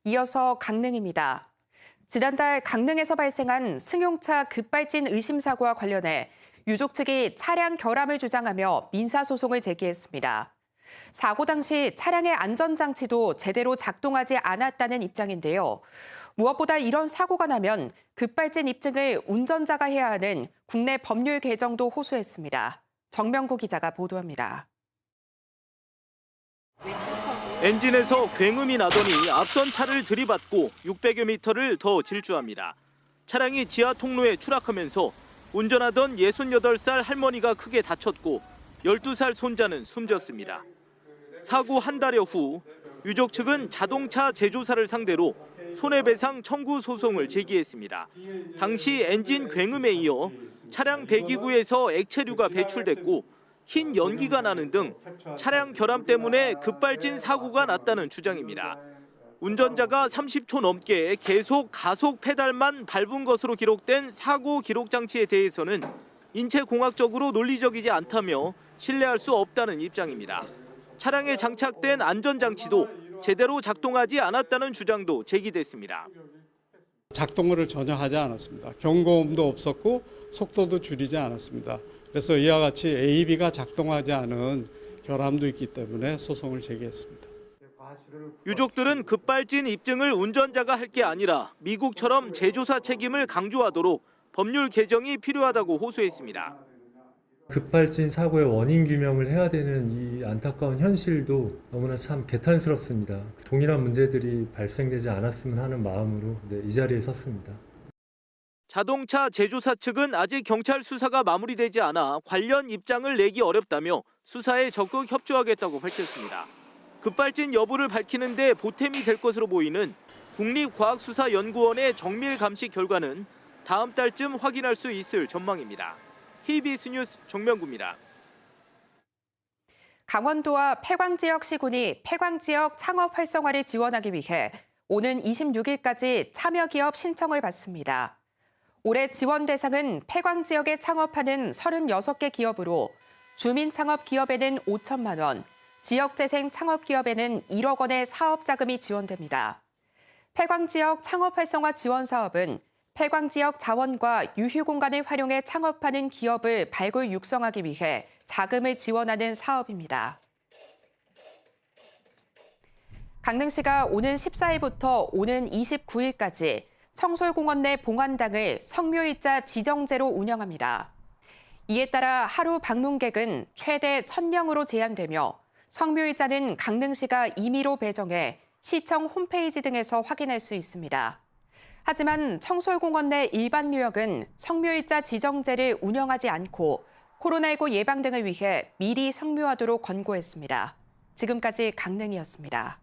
이어서 강릉입니다. 지난달 강릉에서 발생한 승용차 급발진 의심 사고와 관련해 유족 측이 차량 결함을 주장하며 민사소송을 제기했습니다. 사고 당시 차량의 안전장치도 제대로 작동하지 않았다는 입장인데요. 무엇보다 이런 사고가 나면 급발진 입증을 운전자가 해야 하는 국내 법률 개정도 호소했습니다. 정명구 기자가 보도합니다. 엔진에서 굉음이 나더니 앞선 차를 들이받고 600여 미터를 더 질주합니다. 차량이 지하 통로에 추락하면서 운전하던 68살 할머니가 크게 다쳤고 12살 손자는 숨졌습니다. 사고 한 달여 후 유족 측은 자동차 제조사를 상대로 손해배상 청구 소송을 제기했습니다. 당시 엔진 굉음에 이어 차량 배기구에서 액체류가 배출됐고 흰 연기가 나는 등 차량 결함 때문에 급발진 사고가 났다는 주장입니다. 운전자가 30초 넘게 계속 가속 페달만 밟은 것으로 기록된 사고 기록 장치에 대해서는 인체공학적으로 논리적이지 않다며 신뢰할 수 없다는 입장입니다. 차량에 장착된 안전장치도 제대로 작동하지 않았다는 주장도 제기됐습니다. 작동을 전혀 하지 않았습니다. 경고음도 없었고 속도도 줄이지 않았습니다. 그래서 이와 같이 AB가 작동하지 않은 결함도 있기 때문에 소송을 제기했습니다. 유족들은 급발진 입증을 운전자가 할 게 아니라 미국처럼 제조사 책임을 강조하도록 법률 개정이 필요하다고 호소했습니다. 급발진 사고의 원인 규명을 해야 되는 이 안타까운 현실도 너무나 참 개탄스럽습니다. 동일한 문제들이 발생되지 않았으면 하는 마음으로 이 자리에 섰습니다. 자동차 제조사 측은 아직 경찰 수사가 마무리되지 않아 관련 입장을 내기 어렵다며 수사에 적극 협조하겠다고 밝혔습니다. 급발진 여부를 밝히는 데 보탬이 될 것으로 보이는 국립과학수사연구원의 정밀 감시 결과는 다음 달쯤 확인할 수 있을 전망입니다. KBS 뉴스 정명구입니다. 강원도와 폐광지역 시군이 폐광지역 창업 활성화를 지원하기 위해 오는 26일까지 참여기업 신청을 받습니다. 올해 지원 대상은 폐광지역에 창업하는 36개 기업으로 주민창업기업에는 5천만 원, 지역재생 창업기업에는 1억 원의 사업 자금이 지원됩니다. 폐광지역 창업 활성화 지원 사업은 폐광지역 자원과 유휴 공간을 활용해 창업하는 기업을 발굴 육성하기 위해 자금을 지원하는 사업입니다. 강릉시가 오는 14일부터 오는 29일까지 청솔공원 내 봉안당을 성묘일자 지정제로 운영합니다. 이에 따라 하루 방문객은 최대 1,000명으로 제한되며 성묘일자는 강릉시가 임의로 배정해 시청 홈페이지 등에서 확인할 수 있습니다. 하지만 청솔공원 내 일반 묘역은 성묘일자 지정제를 운영하지 않고 코로나19 예방 등을 위해 미리 성묘하도록 권고했습니다. 지금까지 강릉이었습니다.